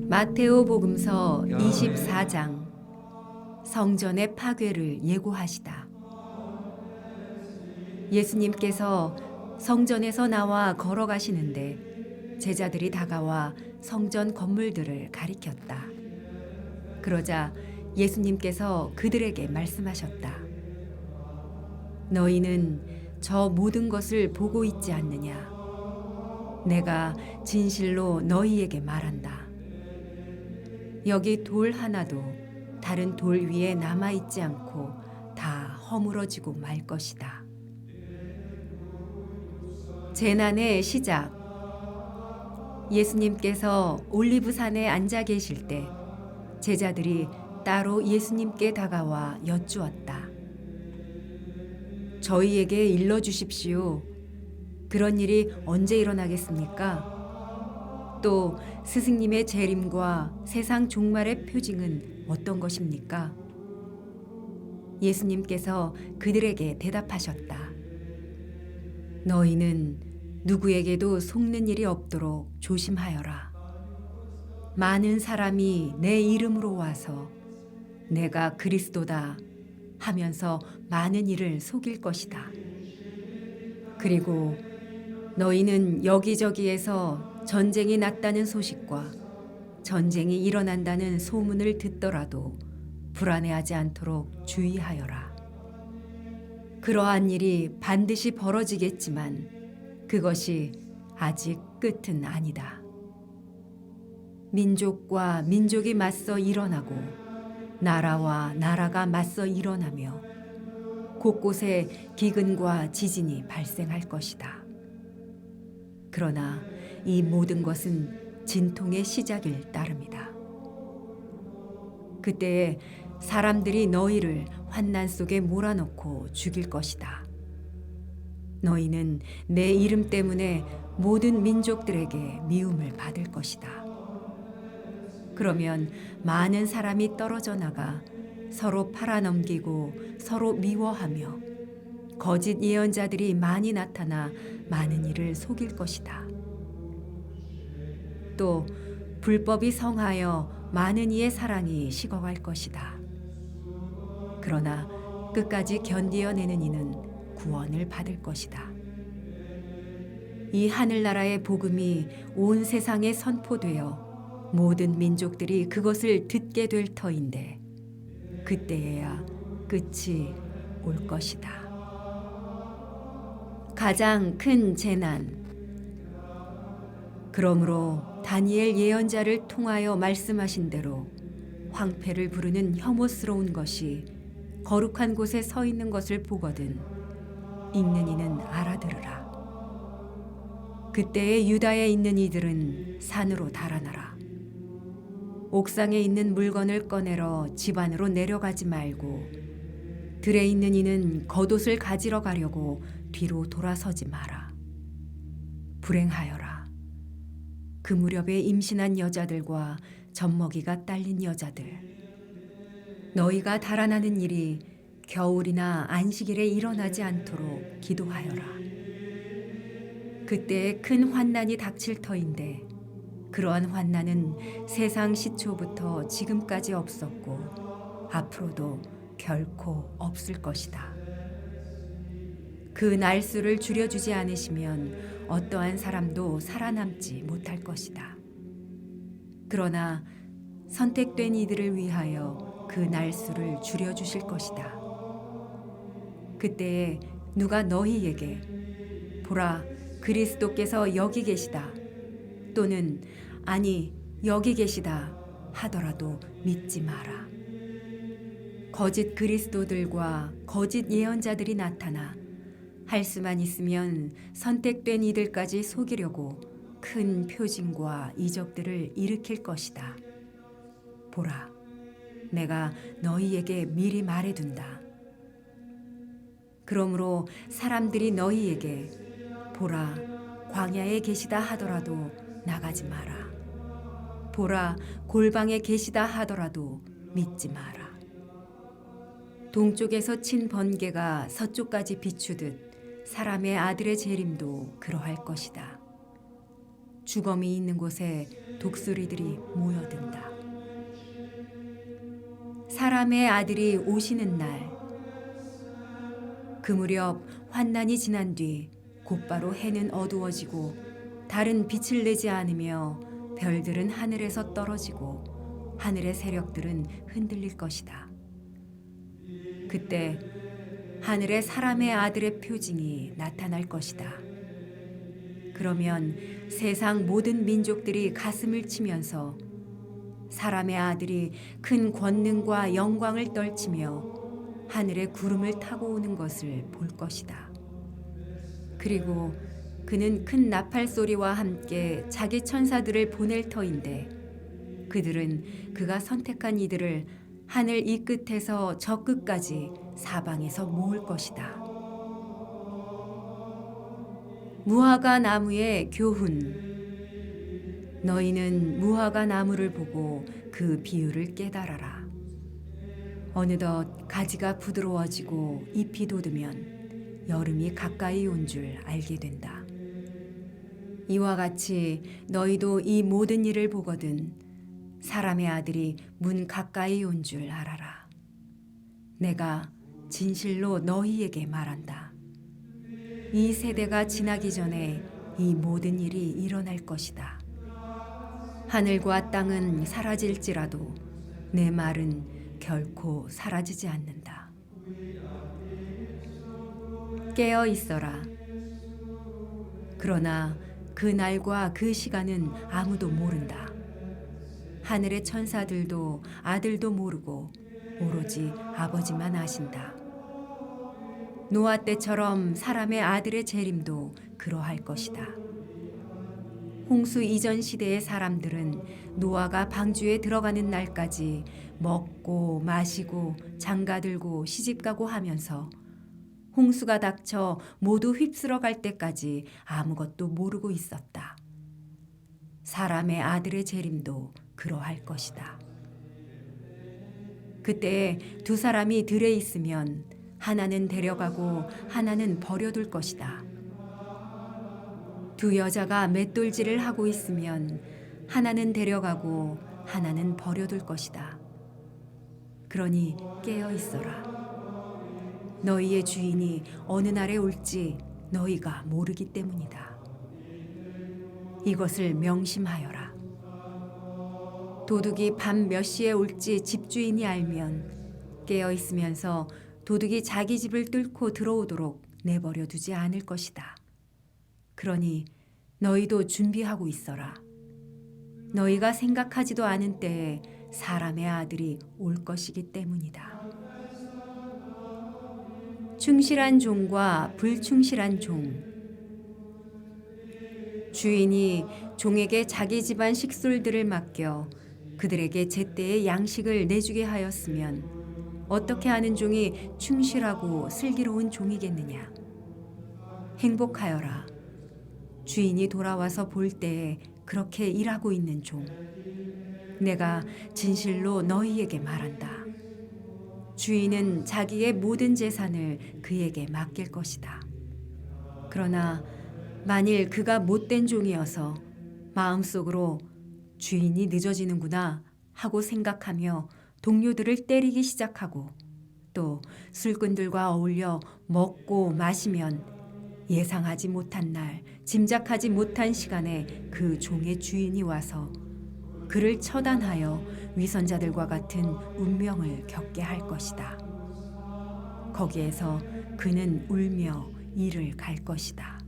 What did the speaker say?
마테오 복음서 24장 성전의 파괴를 예고하시다. 예수님께서 성전에서 나와 걸어가시는데 제자들이 다가와 성전 건물들을 가리켰다. 그러자 예수님께서 그들에게 말씀하셨다. 너희는 저 모든 것을 보고 있지 않느냐? 내가 진실로 너희에게 말한다. 여기 돌 하나도 다른 돌 위에 남아있지 않고 다 허물어지고 말 것이다. 재난의 시작. 예수님께서 올리브산에 앉아 계실 때 제자들이 따로 예수님께 다가와 여쭈었다. 저희에게 일러주십시오. 그런 일이 언제 일어나겠습니까? 또 스승님의 재림과 세상 종말의 표징은 어떤 것입니까? 예수님께서 그들에게 대답하셨다. 너희는 누구에게도 속는 일이 없도록 조심하여라. 많은 사람이 내 이름으로 와서 내가 그리스도다 하면서 많은 이를 속일 것이다. 그리고 너희는 여기저기에서 전쟁이 났다는 소식과 전쟁이 일어난다는 소문을 듣더라도 불안해하지 않도록 주의하여라. 그러한 일이 반드시 벌어지겠지만 그것이 아직 끝은 아니다. 민족과 민족이 맞서 일어나고 나라와 나라가 맞서 일어나며 곳곳에 기근과 지진이 발생할 것이다. 그러나 이 모든 것은 진통의 시작일 따름이다. 그때에 사람들이 너희를 환난 속에 몰아넣고 죽일 것이다. 너희는 내 이름 때문에 모든 민족들에게 미움을 받을 것이다. 그러면 많은 사람이 떨어져 나가 서로 팔아넘기고 서로 미워하며 거짓 예언자들이 많이 나타나 많은 이를 속일 것이다. 또 불법이 성하여 많은 이의 사랑이 식어갈 것이다. 그러나 끝까지 견디어내는 이는 구원을 받을 것이다. 이 하늘나라의 복음이 온 세상에 선포되어 모든 민족들이 그것을 듣게 될 터인데 그때에야 끝이 올 것이다. 가장 큰 재난. 그러므로 다니엘 예언자를 통하여 말씀하신 대로 황폐를 부르는 혐오스러운 것이 거룩한 곳에 서 있는 것을 보거든 읽는 이는 알아들으라. 그때에 유다에 있는 이들은 산으로 달아나라. 옥상에 있는 물건을 꺼내러 집 안으로 내려가지 말고 들에 있는 이는 겉옷을 가지러 가려고 뒤로 돌아서지 마라. 불행하여라. 그 무렵에 임신한 여자들과 젖먹이가 딸린 여자들. 너희가 달아나는 일이 겨울이나 안식일에 일어나지 않도록 기도하여라. 그때에 큰 환난이 닥칠 터인데 그러한 환난은 세상 시초부터 지금까지 없었고 앞으로도 결코 없을 것이다. 그 날수를 줄여주지 않으시면 어떠한 사람도 살아남지 못할 것이다. 그러나 선택된 이들을 위하여 그 날수를 줄여주실 것이다. 그때에 누가 너희에게 보라 그리스도께서 여기 계시다 또는 아니 여기 계시다 하더라도 믿지 마라. 거짓 그리스도들과 거짓 예언자들이 나타나 할 수만 있으면 선택된 이들까지 속이려고 큰 표징과 이적들을 일으킬 것이다. 보라, 내가 너희에게 미리 말해둔다. 그러므로 사람들이 너희에게 보라, 광야에 계시다 하더라도 나가지 마라. 보라, 골방에 계시다 하더라도 믿지 마라. 동쪽에서 친 번개가 서쪽까지 비추듯 사람의 아들의 재림도 그러할 것이다. 주검이 있는 곳에 독수리들이 모여든다. 사람의 아들이 오시는 날, 그 무렵 환난이 지난 뒤 곧바로 해는 어두워지고 달은 빛을 내지 않으며 별들은 하늘에서 떨어지고 하늘의 세력들은 흔들릴 것이다. 그때 하늘에 사람의 아들의 표징이 나타날 것이다. 그러면 세상 모든 민족들이 가슴을 치면서 사람의 아들이 큰 권능과 영광을 떨치며 하늘의 구름을 타고 오는 것을 볼 것이다. 그리고 그는 큰 나팔 소리와 함께 자기 천사들을 보낼 터인데 그들은 그가 선택한 이들을 하늘 이 끝에서 저 끝까지 사방에서 모을 것이다. 무화과 나무의 교훈. 너희는 무화과 나무를 보고 그 비유를 깨달아라. 어느덧 가지가 부드러워지고 잎이 돋으면 여름이 가까이 온 줄 알게 된다. 이와 같이 너희도 이 모든 일을 보거든 사람의 아들이 문 가까이 온 줄 알아라. 내가 진실로 너희에게 말한다. 이 세대가 지나기 전에 이 모든 일이 일어날 것이다. 하늘과 땅은 사라질지라도 내 말은 결코 사라지지 않는다. 깨어 있어라. 그러나 그 날과 그 시간은 아무도 모른다. 하늘의 천사들도 아들도 모르고 오로지 아버지만 아신다. 노아 때처럼 사람의 아들의 재림도 그러할 것이다. 홍수 이전 시대의 사람들은 노아가 방주에 들어가는 날까지 먹고 마시고 장가들고 시집가고 하면서 홍수가 닥쳐 모두 휩쓸어 갈 때까지 아무것도 모르고 있었다. 사람의 아들의 재림도 그러할 것이다. 그때 두 사람이 들에 있으면 하나는 데려가고 하나는 버려둘 것이다. 두 여자가 맷돌질을 하고 있으면 하나는 데려가고 하나는 버려둘 것이다. 그러니 깨어 있어라. 너희의 주인이 어느 날에 올지 너희가 모르기 때문이다. 이것을 명심하여라. 도둑이 밤 몇 시에 올지 집주인이 알면 깨어 있으면서 도둑이 자기 집을 뚫고 들어오도록 내버려 두지 않을 것이다. 그러니 너희도 준비하고 있어라. 너희가 생각하지도 않은 때에 사람의 아들이 올 것이기 때문이다. 충실한 종과 불충실한 종. 주인이 종에게 자기 집안 식솔들을 맡겨 그들에게 제때의 양식을 내주게 하였으면 어떻게 하는 종이 충실하고 슬기로운 종이겠느냐. 행복하여라. 주인이 돌아와서 볼 때에 그렇게 일하고 있는 종. 내가 진실로 너희에게 말한다. 주인은 자기의 모든 재산을 그에게 맡길 것이다. 그러나 만일 그가 못된 종이어서 마음속으로 주인이 늦어지는구나 하고 생각하며 동료들을 때리기 시작하고 또 술꾼들과 어울려 먹고 마시면 예상하지 못한 날, 짐작하지 못한 시간에 그 종의 주인이 와서 그를 처단하여 위선자들과 같은 운명을 겪게 할 것이다. 거기에서 그는 울며 이를 갈 것이다.